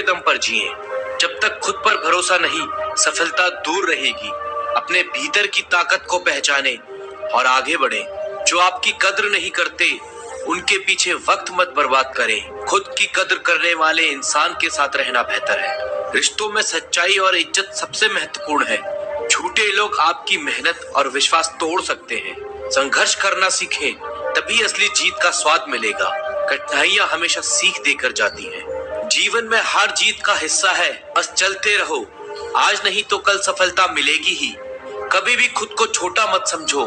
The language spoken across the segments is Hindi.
दम पर जिए। जब तक खुद पर भरोसा नहीं, सफलता दूर रहेगी। अपने भीतर की ताकत को पहचाने और आगे बढ़े। जो आपकी कद्र नहीं करते, उनके पीछे वक्त मत बर्बाद करें। खुद की कद्र करने वाले इंसान के साथ रहना बेहतर है। रिश्तों में सच्चाई और इज्जत सबसे महत्वपूर्ण है। झूठे लोग आपकी मेहनत और विश्वास तोड़ सकते हैं। संघर्ष करना सीखें, तभी असली जीत का स्वाद मिलेगा। कठिनाइयां हमेशा सीख देकर जाती हैं। जीवन में हार जीत का हिस्सा है, बस चलते रहो। आज नहीं तो कल सफलता मिलेगी ही। कभी भी खुद को छोटा मत समझो।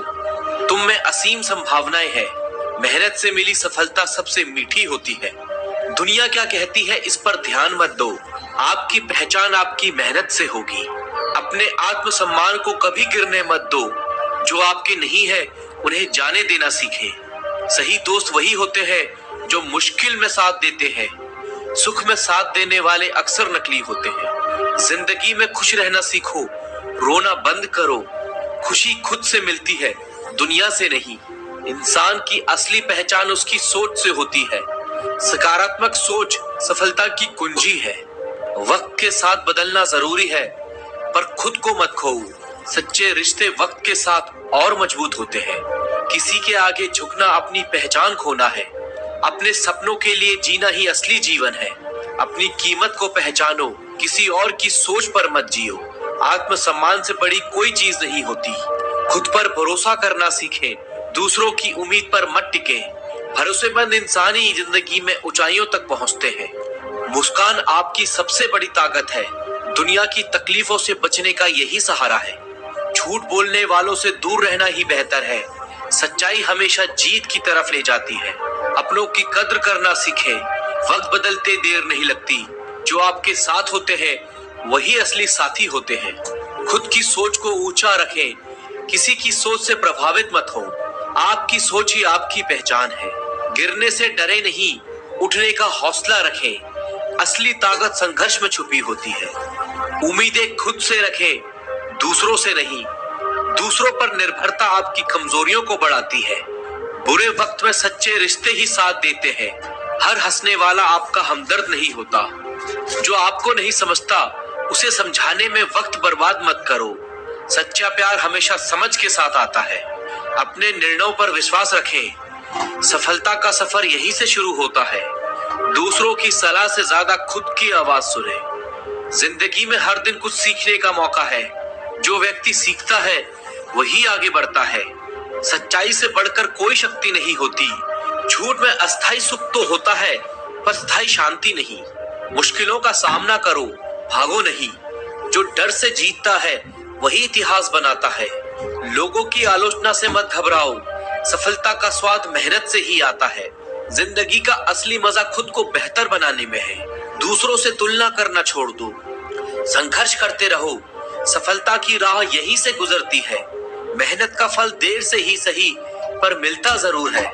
तुम में असीम संभावनाएं हैं। मेहनत से मिली सफलता सबसे मीठी होती है। दुनिया क्या कहती है इस पर ध्यान मत दो। आपकी पहचान आपकी मेहनत से होगी। अपने आत्मसम्मान को कभी गिरने मत दो। जो आपके नहीं है, उन्हें जाने देना सीखें। सही दोस्त वही होते हैं जो मुश्किल में साथ देते हैं। सुख में साथ देने वाले अक्सर नकली होते हैं। जिंदगी में खुश रहना सीखो, रोना बंद करो। खुशी खुद से मिलती है, दुनिया से नहीं। इंसान की असली पहचान उसकी सोच से होती है। सकारात्मक सोच सफलता की कुंजी है। वक्त के साथ बदलना जरूरी है, पर खुद को मत खोओ। सच्चे रिश्ते वक्त के साथ और मजबूत होते हैं। किसी के आगे झुकना अपनी पहचान खोना है। अपने सपनों के लिए जीना ही असली जीवन है। अपनी कीमत को पहचानो, किसी और की सोच पर मत जियो। आत्मसम्मान से बड़ी कोई चीज नहीं होती। खुद पर भरोसा करना सीखें, दूसरों की उम्मीद पर मत टिके। भरोसेमंद इंसान ही जिंदगी में ऊंचाइयों तक पहुंचते हैं। मुस्कान आपकी सबसे बड़ी ताकत है। दुनिया की तकलीफों से बचने का यही सहारा है। झूठ बोलने वालों से दूर रहना ही बेहतर है। सच्चाई हमेशा जीत की तरफ ले जाती है। अपनों की कद्र करना सीखें। वक्त बदलते देर नहीं लगती। जो आपके साथ होते हैं वही असली साथी होते हैं। खुद की सोच को ऊंचा रखें। किसी की सोच से प्रभावित मत हो। आपकी सोच ही आपकी पहचान है। गिरने से डरे नहीं, उठने का हौसला रखें। असली ताकत संघर्ष में छुपी होती है। उम्मीदें खुद से रखें, दूसरों से नहीं। दूसरों पर निर्भरता आपकी कमजोरियों को बढ़ाती है। बुरे वक्त में सच्चे रिश्ते ही साथ देते हैं। हर हंसने वाला आपका हमदर्द नहीं होता। जो आपको नहीं समझता, उसे समझाने में वक्त बर्बाद मत करो। सच्चा प्यार हमेशा समझ के साथ आता है। अपने निर्णयों पर विश्वास रखें। सफलता का सफर यहीं से शुरू होता है। दूसरों की सलाह से ज्यादा खुद की आवाज सुने। जिंदगी में हर दिन कुछ सीखने का मौका है। जो व्यक्ति सीखता है वही आगे बढ़ता है। सच्चाई से बढ़कर कोई शक्ति नहीं होती। झूठ में अस्थायी सुख तो होता है, पर स्थायी शांति नहीं। मुश्किलों का सामना करो, भागो नहीं। जो डर से जीतता है वही इतिहास बनाता है। लोगों की आलोचना से मत घबराओ। सफलता का स्वाद मेहनत से ही आता है। जिंदगी का असली मजा खुद को बेहतर बनाने में है। दूसरों से तुलना करना छोड़ दो। संघर्ष करते रहो। सफलता की राह यहीं से गुजरती है। मेहनत का फल देर से ही सही, पर मिलता जरूर है।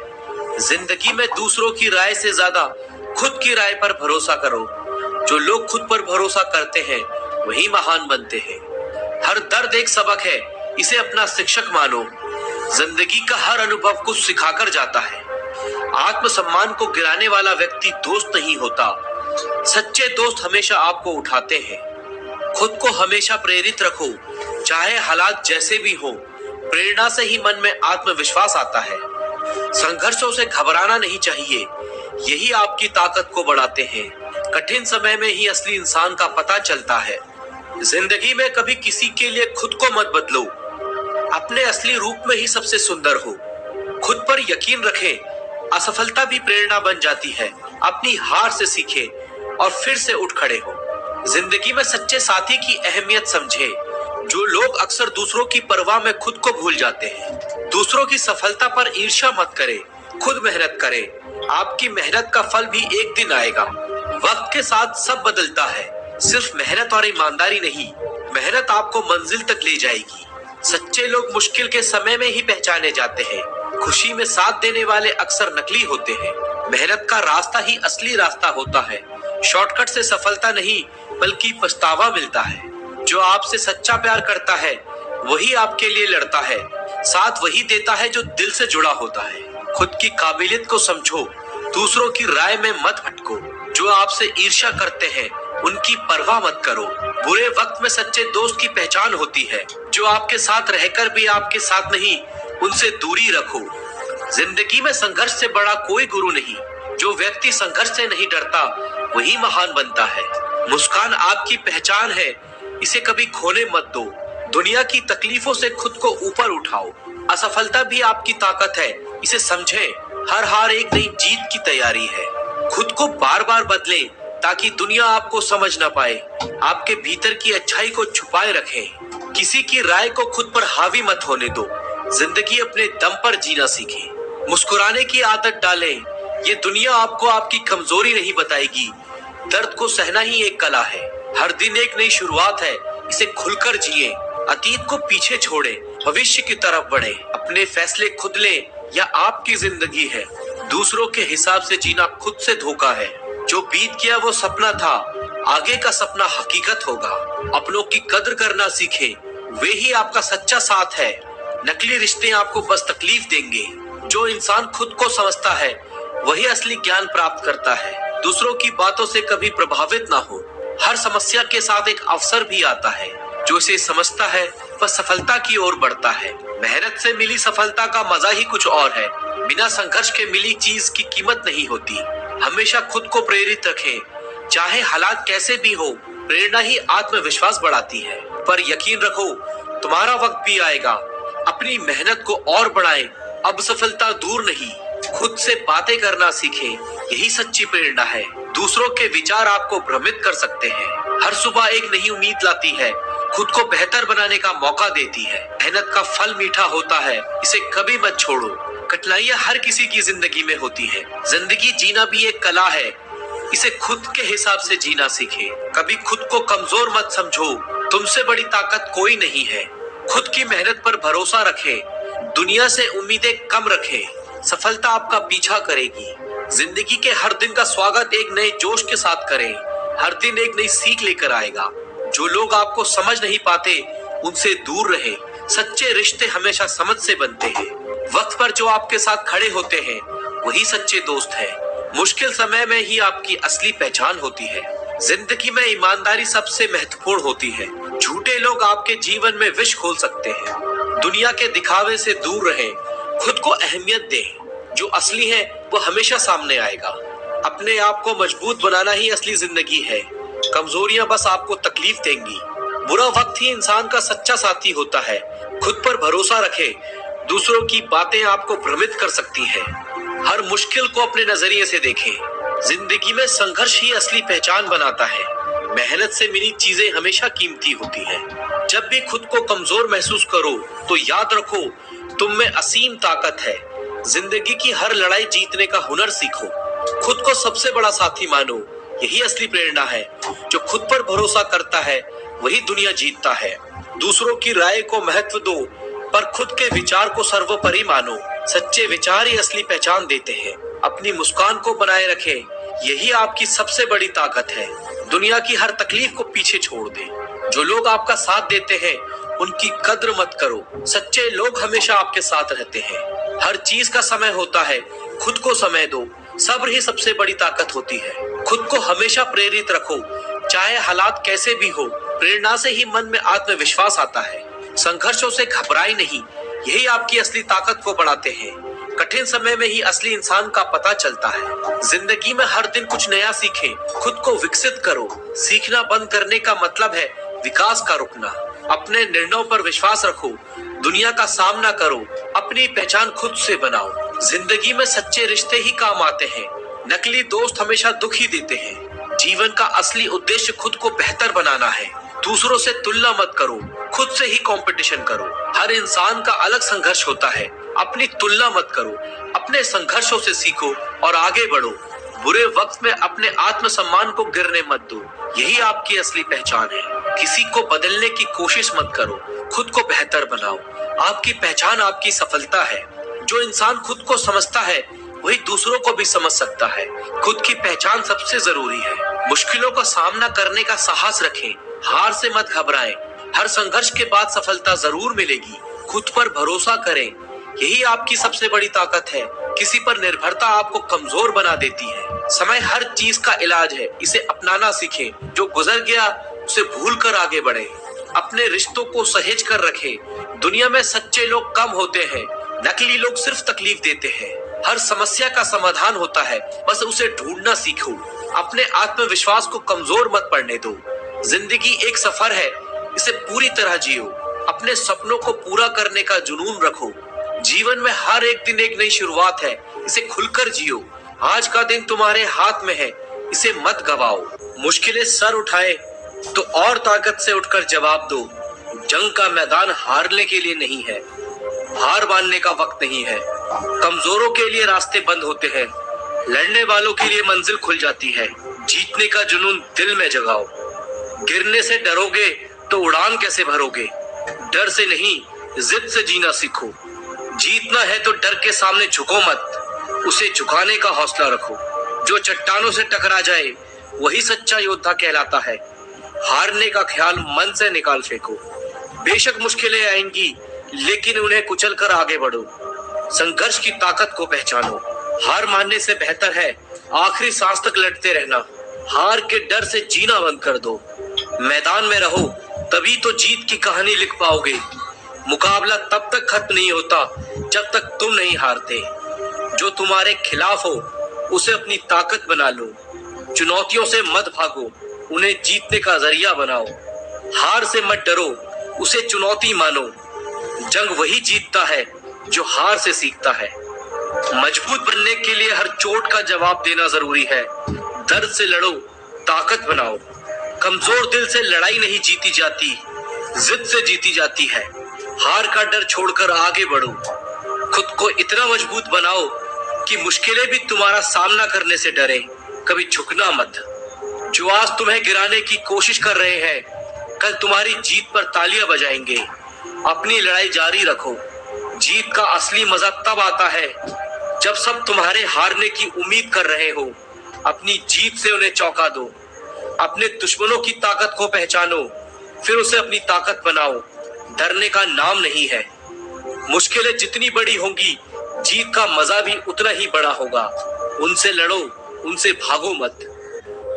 जिंदगी में दूसरों की राय से ज्यादा खुद की राय पर भरोसा करो। जो लोग खुद पर भरोसा करते हैं वही महान बनते हैं। हर दर्द एक सबक है, इसे अपना शिक्षक मानो। जिंदगी का हर अनुभव कुछ सिखाकर जाता है। आत्मसम्मान को गिराने वाला व्यक्ति दोस्त नहीं होता। सच्चे दोस्त हमेशा आपको उठाते हैं। खुद को हमेशा प्रेरित रखो, चाहे हालात जैसे भी हो। प्रेरणा से ही मन में आत्मविश्वास आता है। संघर्षों से घबराना नहीं चाहिए, यही आपकी ताकत को बढ़ाते हैं। कठिन समय में ही असली इंसान का पता चलता है। जिंदगी में कभी किसी के लिए खुद को मत बदलो। अपने असली रूप में ही सबसे सुंदर हो। खुद पर यकीन रखें। असफलता भी प्रेरणा बन जाती है। अपनी हार से सीखें और फिर से उठ खड़े हो। जिंदगी में सच्चे साथी की अहमियत समझे। जो लोग अक्सर दूसरों की परवाह में खुद को भूल जाते हैं। दूसरों की सफलता पर ईर्ष्या मत करें, खुद मेहनत करें। आपकी मेहनत का फल भी एक दिन आएगा। वक्त के साथ सब बदलता है, सिर्फ मेहनत और ईमानदारी नहीं। मेहनत आपको मंजिल तक ले जाएगी। सच्चे लोग मुश्किल के समय में ही पहचाने जाते हैं। खुशी में साथ देने वाले अक्सर नकली होते हैं। मेहनत का रास्ता ही असली रास्ता होता है। शॉर्टकट से सफलता नहीं, बल्कि पछतावा मिलता है। जो आपसे सच्चा प्यार करता है वही आपके लिए लड़ता है। साथ वही देता है जो दिल से जुड़ा होता है। खुद की काबिलियत को समझो, दूसरों की राय में मत भटको। जो आपसे ईर्ष्या करते हैं उनकी परवाह मत करो। बुरे वक्त में सच्चे दोस्त की पहचान होती है, जो आपके साथ रहकर भी आपके साथ नहीं, उनसे दूरी रखो। जिंदगी में संघर्ष से बड़ा कोई गुरु नहीं। जो व्यक्ति संघर्ष से नहीं डरता वही महान बनता है। मुस्कान आपकी पहचान है, इसे कभी खोने मत दो। दुनिया की तकलीफों से खुद को ऊपर उठाओ। असफलता भी आपकी ताकत है, इसे समझें। हर हार एक नई जीत की तैयारी है। खुद को बार बार बदले ताकि दुनिया आपको समझ न पाए। आपके भीतर की अच्छाई को छुपाए रखें। किसी की राय को खुद पर हावी मत होने दो। जिंदगी अपने दम पर जीना सीखें। मुस्कुराने की आदत डालें। ये दुनिया आपको आपकी कमजोरी नहीं बताएगी। दर्द को सहना ही एक कला है। हर दिन एक नई शुरुआत है, इसे खुलकर जिए। अतीत को पीछे छोड़े, भविष्य की तरफ बढ़े। अपने फैसले खुद ले, या आपकी जिंदगी है। दूसरों के हिसाब से जीना खुद से धोखा है। जो बीत गया वो सपना था, आगे का सपना हकीकत होगा। अपनों की कद्र करना सीखे, वे ही आपका सच्चा साथ है। नकली रिश्ते आपको बस तकलीफ देंगे। जो इंसान खुद को समझता है वही असली ज्ञान प्राप्त करता है। दूसरों की बातों से कभी प्रभावित ना हो। हर समस्या के साथ एक अवसर भी आता है। जो इसे समझता है वह सफलता की ओर बढ़ता है। मेहनत से मिली सफलता का मजा ही कुछ और है। बिना संघर्ष के मिली चीज की कीमत नहीं होती। हमेशा खुद को प्रेरित रखें, चाहे हालात कैसे भी हो। प्रेरणा ही आत्मविश्वास बढ़ाती है। पर यकीन रखो, तुम्हारा वक्त भी आएगा। अपनी मेहनत को और बढ़ाएं। अब सफलता दूर नहीं। खुद से बातें करना सीखें, यही सच्ची प्रेरणा है। दूसरों के विचार आपको भ्रमित कर सकते हैं। हर सुबह एक नई उम्मीद लाती है, खुद को बेहतर बनाने का मौका देती है। मेहनत का फल मीठा होता है, इसे कभी मत छोड़ो। कठिनाइयां हर किसी की जिंदगी में होती है। जिंदगी जीना भी एक कला है, इसे खुद के हिसाब से जीना सीखे। कभी खुद को कमजोर मत समझो, तुमसे बड़ी ताकत कोई नहीं है। खुद की मेहनत पर भरोसा रखें, दुनिया से उम्मीदें कम रखें। सफलता आपका पीछा करेगी। जिंदगी के हर दिन का स्वागत एक नए जोश के साथ करें। हर दिन एक नई सीख लेकर आएगा। जो लोग आपको समझ नहीं पाते उनसे दूर रहें। सच्चे रिश्ते हमेशा समझ से बनते हैं। वक्त पर जो आपके साथ खड़े होते हैं वही सच्चे दोस्त हैं। मुश्किल समय में ही आपकी असली पहचान होती है। जिंदगी में ईमानदारी सबसे महत्वपूर्ण होती है। झूठे लोग आपके जीवन में विष खोल सकते हैं। दुनिया के दिखावे से दूर रहें, खुद को अहमियत दें। जो असली है वो हमेशा सामने आएगा। अपने आप को मजबूत बनाना ही असली जिंदगी है। कमजोरियां बस आपको तकलीफ देंगी। बुरा वक्त ही इंसान का सच्चा साथी होता है। खुद पर भरोसा रखें, दूसरों की बातें आपको भ्रमित कर सकती हैं। हर मुश्किल को अपने नजरिए से देखें। जिंदगी में संघर्ष ही असली पहचान बनाता है। मेहनत से मिली चीजें हमेशा कीमती होती हैं। जब भी खुद को कमजोर महसूस करो तो याद रखो, तुम में असीम ताकत है। जिंदगी की हर लड़ाई जीतने का हुनर सीखो। खुद को सबसे बड़ा साथी मानो, यही असली प्रेरणा है। जो खुद पर भरोसा करता है वही दुनिया जीतता है। दूसरों की राय को महत्व दो, पर खुद के विचार को सर्वोपरि मानो। सच्चे विचार ही असली पहचान देते हैं। अपनी मुस्कान को बनाए रखें, यही आपकी सबसे बड़ी ताकत है। दुनिया की हर तकलीफ को पीछे छोड़ दें। जो लोग आपका साथ देते हैं उनकी कद्र मत करो। सच्चे लोग हमेशा आपके साथ रहते हैं। हर चीज का समय होता है, खुद को समय दो। सब्र ही सबसे बड़ी ताकत होती है। खुद को हमेशा प्रेरित रखो, चाहे हालात कैसे भी हो। प्रेरणा से ही मन में आत्मविश्वास आता है। संघर्षों से घबराए नहीं, यही आपकी असली ताकत को बढ़ाते हैं। कठिन समय में ही असली इंसान का पता चलता है। जिंदगी में हर दिन कुछ नया सीखें, खुद को विकसित करो। सीखना बंद करने का मतलब है विकास का रुकना। अपने निर्णयों पर विश्वास रखो, दुनिया का सामना करो, अपनी पहचान खुद से बनाओ। जिंदगी में सच्चे रिश्ते ही काम आते हैं, नकली दोस्त हमेशा दुख ही देते हैं। जीवन का असली उद्देश्य खुद को बेहतर बनाना है। दूसरों से तुलना मत करो, खुद से ही कंपटीशन करो। हर इंसान का अलग संघर्ष होता है, अपनी तुलना मत करो। अपने संघर्षों से सीखो और आगे बढ़ो। बुरे वक्त में अपने आत्मसम्मान को गिरने मत दो, यही आपकी असली पहचान है। किसी को बदलने की कोशिश मत करो, खुद को बेहतर बनाओ। आपकी पहचान आपकी सफलता है। जो इंसान खुद को समझता है वही दूसरों को भी समझ सकता है। खुद की पहचान सबसे जरूरी है। मुश्किलों का सामना करने का साहस रखें, हार से मत घबराएं। हर संघर्ष के बाद सफलता जरूर मिलेगी। खुद पर भरोसा करें, यही आपकी सबसे बड़ी ताकत है। किसी पर निर्भरता आपको कमजोर बना देती है। समय हर चीज का इलाज है, इसे अपनाना सीखें। जो गुजर गया उसे भूल कर आगे बढ़े। अपने रिश्तों को सहेज कर रखें। दुनिया में सच्चे लोग कम होते हैं, नकली लोग सिर्फ तकलीफ देते हैं। हर समस्या का समाधान होता है, बस उसे ढूंढना सीखो। अपने आत्मविश्वास को कमजोर मत पड़ने दो। जिंदगी एक सफर है, इसे पूरी तरह जियो। अपने सपनों को पूरा करने का जुनून रखो। जीवन में हर एक दिन एक नई शुरुआत है, इसे खुलकर जियो। आज का दिन तुम्हारे हाथ में है, इसे मत गवाओ। मुश्किलें सर उठाए तो और ताकत से उठकर जवाब दो। जंग का मैदान हारने के लिए नहीं है, हार मानने का वक्त नहीं है। कमजोरों के लिए रास्ते बंद होते हैं, लड़ने वालों के लिए मंजिल खुल जाती है। जीतने का जुनून दिल में जगाओ। गिरने से डरोगे तो उड़ान कैसे भरोगे? डर से नहीं, जिद से जीना सीखो। जीतना है तो डर के सामने झुको मत, उसे झुकाने का हौसला रखो। जो चट्टानों से टकरा जाए वही सच्चा योद्धा कहलाता है। हारने का ख्याल मन से निकाल फेंको। बेशक मुश्किलें आएंगी, लेकिन उन्हें कुचल कर आगे बढ़ो। संघर्ष की ताकत को पहचानो। हार मानने से बेहतर है आखिरी सांस तक लड़ते रहना। हार के डर से जीना बंद कर दो। मैदान में रहो, तभी तो जीत की कहानी लिख पाओगे। मुकाबला तब तक खत्म नहीं होता जब तक तुम नहीं हारते। जो तुम्हारे खिलाफ हो उसे अपनी ताकत बना लो। चुनौतियों से मत भागो, उन्हें जीतने का जरिया बनाओ। हार से मत डरो, उसे चुनौती मानो। जंग वही जीतता है जो हार से सीखता है। मजबूत बनने के लिए हर चोट का जवाब देना जरूरी है। दर्द से लड़ो, ताकत बनाओ। कमजोर दिल से लड़ाई नहीं जीती जाती, जिद से जीती जाती है। हार का डर छोड़कर आगे बढ़ो। खुद को इतना मजबूत बनाओ कि मुश्किलें भी तुम्हारा सामना करने से डरे। कभी झुकना मत। जो आज तुम्हें गिराने की कोशिश कर रहे हैं, कल तुम्हारी जीत पर तालियां बजाएंगे। अपनी लड़ाई जारी रखो। जीत का असली मजा तब आता है जब सब तुम्हारे हारने की उम्मीद कर रहे हो। अपनी जीत से उन्हें चौंका दो। अपने दुश्मनों की ताकत को पहचानो, फिर उसे अपनी ताकत बनाओ। डरने का नाम नहीं है। मुश्किलें जितनी बड़ी होंगी, जीत का मजा भी उतना ही बड़ा होगा। उनसे लड़ो, उनसे भागो मत।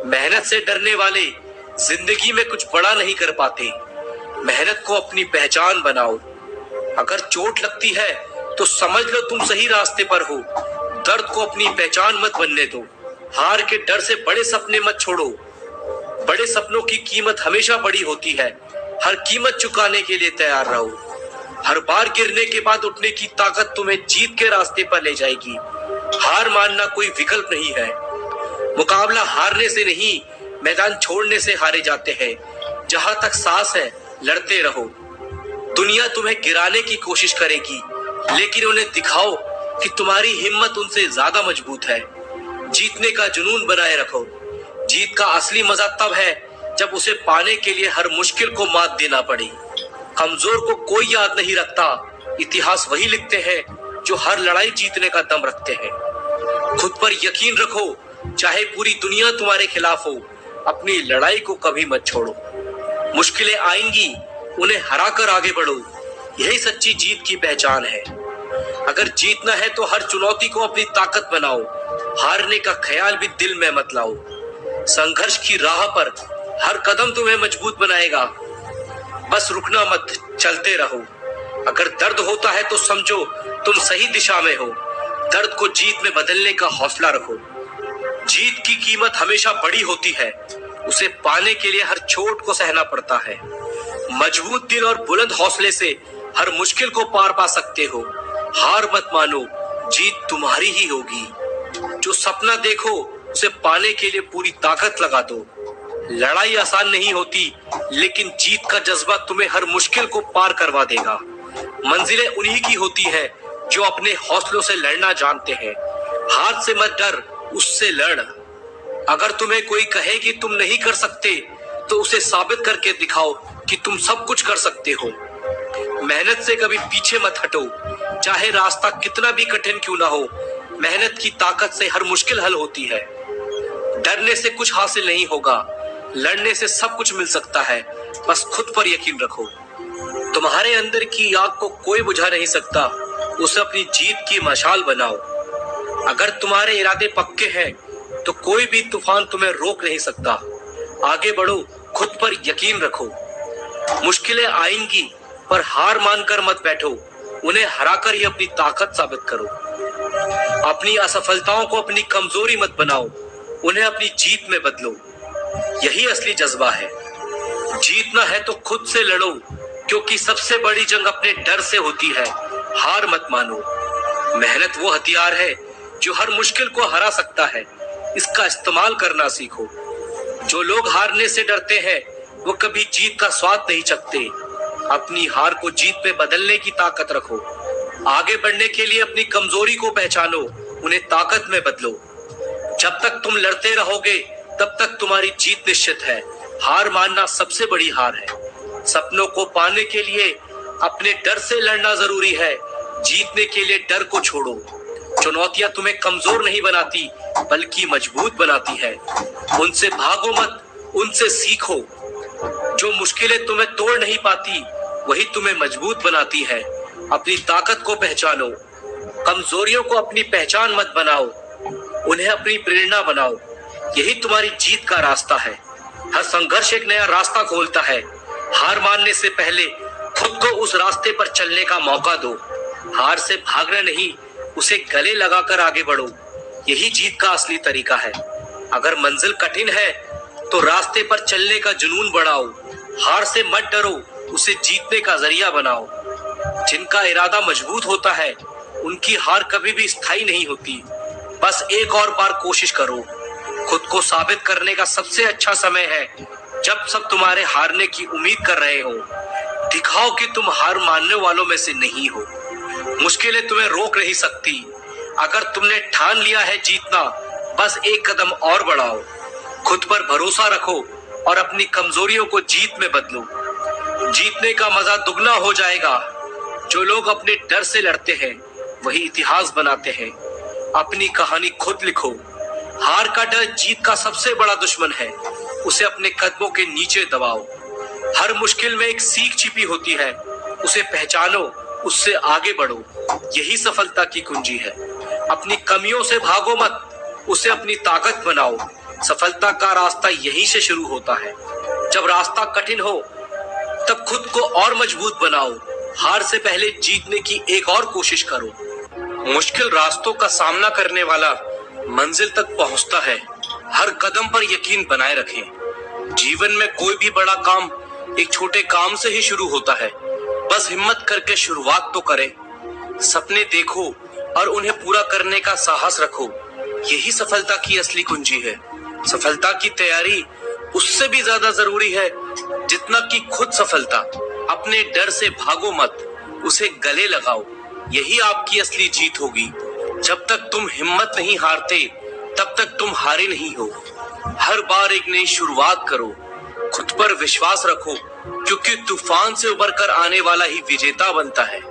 मेहनत से डरने वाले जिंदगी में कुछ बड़ा नहीं कर पाते। मेहनत को अपनी पहचान बनाओ। अगर चोट लगती है तो समझ लो तुम सही रास्ते पर हो। दर्द को अपनी पहचान मत बनने दो। हार के डर से बड़े सपने मत छोड़ो। बड़े सपनों की कीमत हमेशा बड़ी होती है। हर कीमत चुकाने के लिए तैयार रहो। हर बार गिरने के बाद उठने की ताकत तुम्हें जीत के रास्ते पर ले जाएगी। हार मानना कोई विकल्प नहीं है। मुकाबला हारने से नहीं, मैदान छोड़ने से हारे जाते हैं। जहां तक सांस है, लड़ते रहो। दुनिया तुम्हें गिराने की कोशिश करेगी, लेकिन उन्हें दिखाओ कि तुम्हारी हिम्मत उनसे ज्यादा मजबूत है। जीतने का जुनून बनाए रखो। जीत का असली मजा तब है जब उसे पाने के लिए हर मुश्किल को मात देना पड़े। कमजोर को कोई याद नहीं रखता, इतिहास वही लिखते हैं जो हर लड़ाई जीतने का दम रखते हैं। खुद पर यकीन रखो, चाहे पूरी दुनिया तुम्हारे खिलाफ हो। अपनी लड़ाई को कभी मत छोड़ो। मुश्किलें आएंगी, उन्हें हराकर आगे बढ़ो। यही सच्ची जीत की पहचान है। अगर जीतना है तो हर चुनौती को अपनी ताकत बनाओ। हारने का ख्याल भी दिल में मत लाओ। संघर्ष की राह पर हर कदम तुम्हें मजबूत बनाएगा। बस रुकना मत, चलते रहो। अगर दर्द होता है तो समझो तुम सही दिशा में हो। दर्द को जीत में बदलने का हौसला रखो। जीत की कीमत हमेशा बड़ी होती है। उसे पाने के लिए हर चोट को सहना पड़ता है। मजबूत दिल और बुलंद हौसले से हर मुश्किल को पार पा सकते हो। हार मत मानो, जीत तुम्हारी ही होगी। जो सपना देखो उसे पाने के लिए पूरी ताकत लगा दो। लड़ाई आसान नहीं होती, लेकिन जीत का जज्बा तुम्हें हर मुश्किल को पार करवा देगा। मंजिलें उन्हीं की होती है जो अपने हौसलों से लड़ना जानते हैं। हाथ से मत डर, उससे लड़। अगर तुम्हें कोई कहे कि तुम नहीं कर सकते, तो उसे साबित करके दिखाओ कि तुम सब कुछ कर सकते हो। मेहनत से कभी पीछे मत हटो, चाहे रास्ता कितना भी कठिन क्यों ना हो। मेहनत की ताकत से हर मुश्किल हल होती है। डरने से कुछ हासिल नहीं होगा, लड़ने से सब कुछ मिल सकता है। बस खुद पर यकीन रखो। तुम्हारे अंदर की आग को कोई बुझा नहीं सकता, उसे अपनी जीत की मशाल बनाओ। अगर तुम्हारे इरादे पक्के हैं तो कोई भी तूफान तुम्हें रोक नहीं सकता। आगे बढ़ो, खुद पर यकीन रखो। मुश्किलें आएंगी पर हार मानकर मत बैठो, उन्हें हराकर ही अपनी ताकत साबित करो। अपनी असफलताओं को अपनी कमजोरी मत बनाओ, उन्हें अपनी जीत में बदलो। यही असली जज्बा है। जीतना है तो खुद से लड़ो, क्योंकि सबसे बड़ी जंग अपने डर से होती है। हार मत मानो। मेहनत वो हथियार है जो हर मुश्किल को हरा सकता है। इसका इस्तेमाल करना सीखो। जो लोग हारने से डरते हैं वो कभी जीत का स्वाद नहीं चखते। अपनी हार को जीत में बदलने की ताकत रखो। आगे बढ़ने के लिए अपनी कमजोरी को पहचानो, उन्हें ताकत में बदलो। जब तक तुम लड़ते रहोगे तब तक तुम्हारी जीत निश्चित है। हार मानना सबसे बड़ी हार है। सपनों को पाने के लिए अपने डर से लड़ना जरूरी है। जीतने के लिए डर को छोड़ो। चुनौतियां तुम्हें कमजोर नहीं बनाती बल्कि मजबूत बनाती है। उनसे भागो मत, उनसे सीखो। जो मुश्किलें तुम्हें तोड़ नहीं पाती वही तुम्हें मजबूत बनाती है। अपनी ताकत को पहचानो। कमजोरियों को अपनी पहचान मत बनाओ, उन्हें अपनी प्रेरणा बनाओ। यही तुम्हारी जीत का रास्ता है। हर संघर्ष एक नया रास्ता खोलता है। हार मानने से पहले खुद को उस रास्ते पर चलने का मौका दो। हार से भागना नहीं, उसे गले लगाकर आगे बढ़ो। यही जीत का असली तरीका है। अगर मंजिल कठिन है तो रास्ते पर चलने का जुनून बढ़ाओ। हार से मत डरो, उसे जीतने का जरिया बनाओ। जिनका इरादा मजबूत होता है उनकी हार कभी भी स्थायी नहीं होती। बस एक और बार कोशिश करो। खुद को साबित करने का सबसे अच्छा समय है जब सब तुम्हारे हारने की उम्मीद कर रहे हो। दिखाओ कि तुम हार मानने वालों में से नहीं हो। मुश्किलें तुम्हें रोक नहीं सकती। अगर तुमने ठान लिया है जीतना, बस एक कदम और बढ़ाओ। खुद पर भरोसा रखो और अपनी कमजोरियों को जीत में बदलो। जीतने का मजा दुगना हो जाएगा। जो लोग अपने डर से लड़ते हैं वही इतिहास बनाते हैं। अपनी कहानी खुद लिखो। हार का डर जीत का सबसे बड़ा दुश्मन है। उसे अपने कदमों के नीचे दबाओ। हर मुश्किल में एक सीख छिपी होती है, उसे पहचानो, उससे आगे बढ़ो। यही सफलता की कुंजी है। अपनी कमियों से भागो मत, उसे अपनी ताकत बनाओ। सफलता का रास्ता यहीं से शुरू होता है। जब रास्ता कठिन हो तब खुद को और मजबूत बनाओ। हार से पहले जीतने की एक और कोशिश करो। मुश्किल रास्तों का सामना करने वाला मंजिल तक पहुंचता है। हर कदम पर यकीन बनाए रखें। जीवन में कोई भी बड़ा काम एक छोटे काम से ही शुरू होता है। बस हिम्मत करके शुरुआत तो करें। सपने देखो और उन्हें पूरा करने का साहस रखो। यही सफलता की असली कुंजी है। सफलता की तैयारी उससे भी ज्यादा जरूरी है जितना कि खुद सफलता। अपने डर से भागो मत, उसे गले लगाओ। यही आपकी असली जीत होगी। जब तक तुम हिम्मत नहीं हारते तब तक तुम हारे नहीं हो। हर बार एक नई शुरुआत करो। खुद पर विश्वास रखो, क्योंकि तूफान से उबरकर आने वाला ही विजेता बनता है।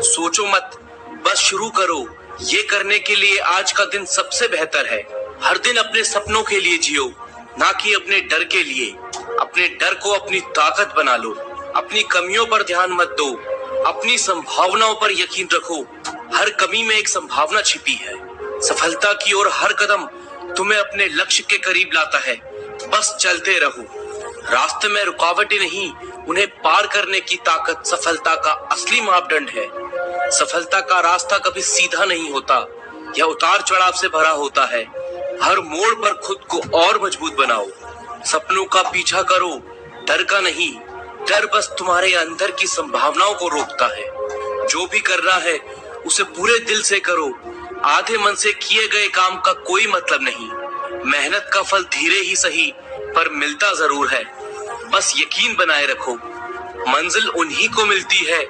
सोचो मत, बस शुरू करो। ये करने के लिए आज का दिन सबसे बेहतर है। हर दिन अपने सपनों के लिए जियो, ना कि अपने डर के लिए। अपने डर को अपनी ताकत बना लो। अपनी कमियों पर ध्यान मत दो, अपनी संभावनाओं पर यकीन रखो। हर कमी में एक संभावना छिपी है। सफलता की ओर हर कदम तुम्हें अपने लक्ष्य के करीब लाता है। बस चलते रहो। रास्ते में रुकावटें नहीं, उन्हें पार करने की ताकत सफलता का असली मापदंड है। सफलता का रास्ता कभी सीधा नहीं होता, यह उतार चढ़ाव से भरा होता है। हर मोड़ पर खुद को और मजबूत बनाओ। सपनों का पीछा करो, डर का नहीं। डर बस तुम्हारे अंदर की संभावनाओं को रोकता है। जो भी करना है उसे पूरे दिल से करो। आधे मन से किए गए काम का कोई मतलब नहीं। मेहनत का फल धीरे ही सही पर मिलता जरूर है। बस यकीन बनाए रखो। मंजिल उन्हीं को मिलती है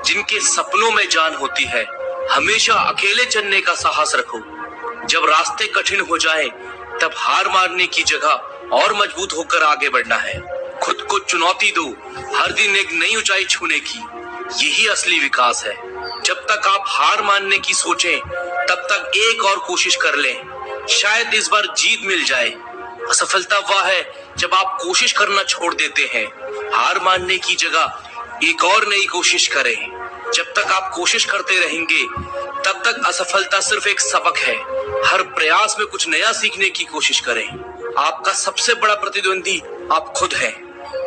जिनके सपनों में जान होती है। हमेशा अकेले चलने का साहस रखो। जब रास्ते कठिन हो जाएं, तब हार मारने की जगह और मजबूत होकर आगे बढ़ना है। खुद को चुनौती दो, हर दिन एक नई ऊंचाई छूने की। यही असली विकास है। जब तक आप हार मानने की सोचें, तब तक एक और कोशिश कर लें। शायद इस बार जीत मिल जाए। असफलता वह है जब आप कोशिश करना छोड़ देते हैं। हार मानने की जगह एक और नई कोशिश करें। जब तक आप कोशिश करते रहेंगे तब तक असफलता सिर्फ एक सबक है। हर प्रयास में कुछ नया सीखने की कोशिश करें। आपका सबसे बड़ा प्रतिद्वंदी आप खुद हैं।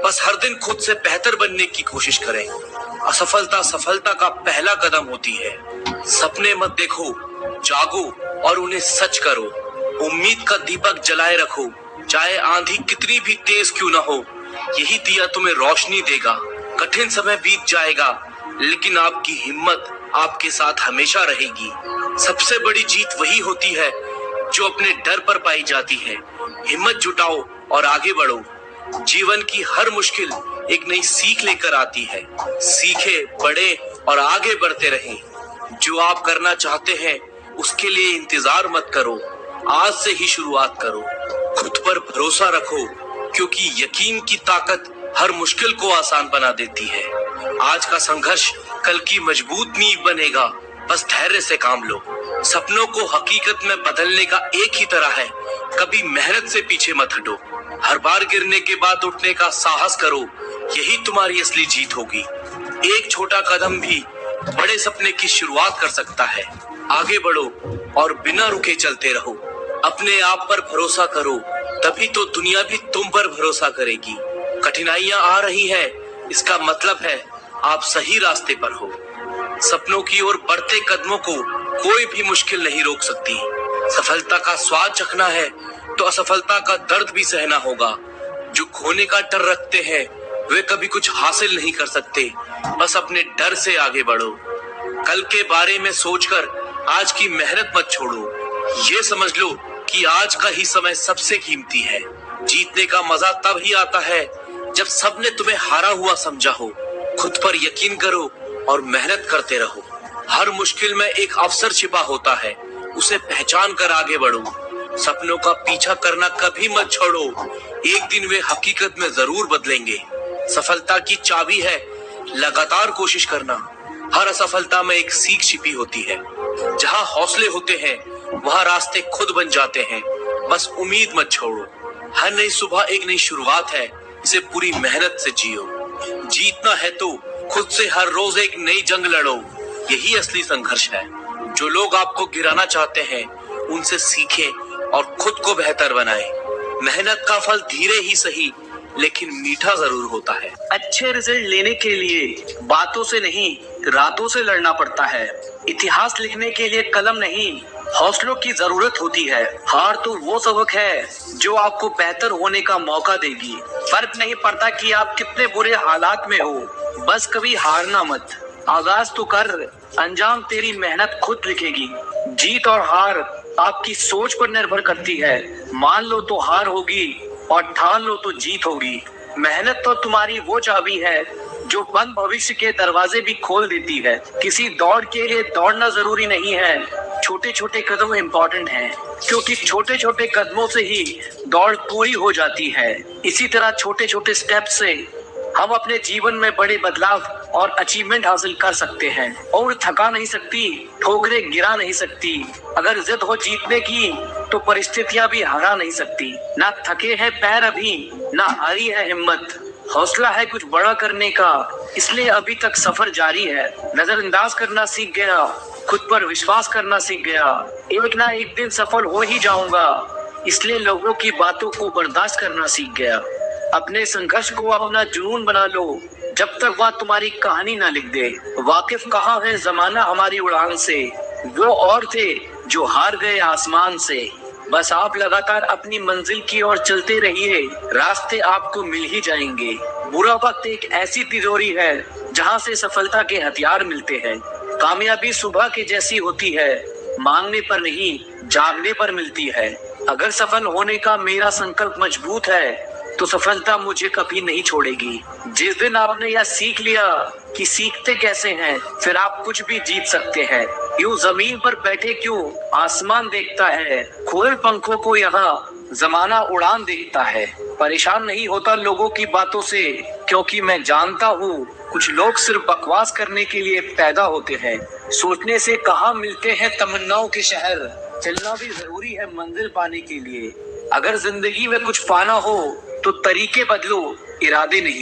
बस हर दिन खुद से बेहतर बनने की कोशिश करें। असफलता सफलता का पहला कदम होती है। सपने मत देखो, जागो और उन्हें सच करो। उम्मीद का दीपक जलाए रखो, चाहे आंधी कितनी भी तेज क्यों ना हो। यही दिया तुम्हें रोशनी देगा। कठिन समय बीत जाएगा, लेकिन आपकी हिम्मत आपके साथ हमेशा रहेगी। सबसे बड़ी जीत वही होती है जो अपने डर पर पाई जाती है। हिम्मत जुटाओ और आगे बढ़ो। जीवन की हर मुश्किल एक नई सीख लेकर आती है। सीखे, बढ़े और आगे बढ़ते रहें। जो आप करना चाहते हैं उसके लिए इंतजार मत करो, आज से ही शुरुआत करो। खुद पर भरोसा रखो, क्योंकि यकीन की ताकत हर मुश्किल को आसान बना देती है। आज का संघर्ष कल की मजबूत नींव बनेगा। बस धैर्य से काम लो। सपनों को हकीकत में बदलने का एक ही तरह है, कभी मेहनत से पीछे मत हटो। हर बार गिरने के बाद उठने का साहस करो, यही तुम्हारी असली जीत होगी। एक छोटा कदम भी बड़े सपने की शुरुआत कर सकता है। आगे बढ़ो और बिना रुके चलते रहो। अपने आप पर भरोसा करो, तभी तो दुनिया भी तुम पर भरोसा करेगी। कठिनाइयां आ रही हैं, इसका मतलब है आप सही रास्ते पर हो। सपनों की ओर बढ़ते कदमों को कोई भी मुश्किल नहीं रोक सकती। सफलता का स्वाद चखना है तो असफलता का दर्द भी सहना होगा। जो खोने का डर रखते हैं वे कभी कुछ हासिल नहीं कर सकते। बस अपने डर से आगे बढ़ो। कल के बारे में सोचकर आज की मेहनत मत छोड़ो। ये समझ लो कि आज का ही समय सबसे कीमती है। जीतने का मजा तब ही आता है जब सबने तुम्हें हारा हुआ समझा हो। खुद पर यकीन करो और मेहनत करते रहो। हर मुश्किल में एक अवसर छिपा होता है, उसे पहचान कर आगे बढ़ो। सपनों का पीछा करना कभी मत छोड़ो, एक दिन वे हकीकत में जरूर बदलेंगे। सफलता की चाबी है लगातार कोशिश करना। हर असफलता में एक सीख छिपी होती है। जहाँ हौसले होते हैं वहाँ रास्ते खुद बन जाते हैं। बस उम्मीद मत छोड़ो। हर नई सुबह एक नई शुरुआत है, इसे पूरी मेहनत से जियो। जीतना है तो खुद से हर रोज एक नई जंग लड़ो, यही असली संघर्ष है। जो लोग आपको गिराना चाहते हैं उनसे सीखें और खुद को बेहतर बनाएं। मेहनत का फल धीरे ही सही लेकिन मीठा जरूर होता है। अच्छे रिजल्ट लेने के लिए बातों से नहीं रातों से लड़ना पड़ता है। इतिहास लिखने के लिए कलम नहीं हौसलों की जरूरत होती है। हार तो वो सबक है जो आपको बेहतर होने का मौका देगी। फर्क नहीं पड़ता कि आप कितने बुरे हालात में हो, बस कभी हारना मत। आगाज तो कर, अंजाम तेरी मेहनत खुद लिखेगी। जीत और हार आपकी सोच पर निर्भर करती है। मान लो तो हार होगी और ठान लो तो जीत होगी। मेहनत तो तुम्हारी वो चाबी है जो बंद भविष्य के दरवाजे भी खोल देती है। किसी दौड़ के लिए दौड़ना जरूरी नहीं है, छोटे छोटे कदम इम्पोर्टेंट हैं, क्योंकि छोटे छोटे कदमों से ही दौड़ पूरी हो जाती है। इसी तरह छोटे छोटे स्टेप से हम अपने जीवन में बड़े बदलाव और अचीवमेंट हासिल कर सकते हैं। और थका नहीं सकती, ठोकरें गिरा नहीं सकती। अगर जिद हो जीतने की तो परिस्थितियां भी हरा नहीं सकती। ना थके हैं पैर अभी, ना हारी है हिम्मत। हौसला है कुछ बड़ा करने का, इसलिए अभी तक सफर जारी है। नजरअंदाज करना सीख गया, खुद पर विश्वास करना सीख गया। एक ना एक दिन सफल हो ही जाऊंगा, इसलिए लोगों की बातों को बर्दाश्त करना सीख गया। अपने संघर्ष को अपना जुनून बना लो, जब तक वह तुम्हारी कहानी ना लिख दे। वाकिफ कहाँ है जमाना हमारी उड़ान से, वो और थे जो हार गए आसमान से। बस आप लगातार अपनी मंजिल की ओर चलते रहिए, रास्ते आपको मिल ही जाएंगे। बुरा वक्त एक ऐसी तिजोरी है जहाँ से सफलता के हथियार मिलते हैं। कामयाबी सुबह के जैसी होती है, मांगने पर नहीं जागने पर मिलती है। अगर सफल होने का मेरा संकल्प मजबूत है तो सफलता मुझे कभी नहीं छोड़ेगी। जिस दिन आपने यह सीख लिया कि सीखते कैसे हैं, फिर आप कुछ भी जीत सकते हैं। यूं जमीन पर बैठे क्यों आसमान देखता है, खोल पंखों को यहाँ जमाना उड़ान देखता है। परेशान नहीं होता लोगों की बातों से, क्योंकि मैं जानता हूँ कुछ लोग सिर्फ बकवास करने के लिए पैदा होते हैं। सोचने से कहाँ मिलते हैं तमन्नाओं के शहर, चलना भी जरूरी है मंजिल पाने के लिए। अगर जिंदगी में कुछ पाना हो तो तरीके बदलो, इरादे नहीं।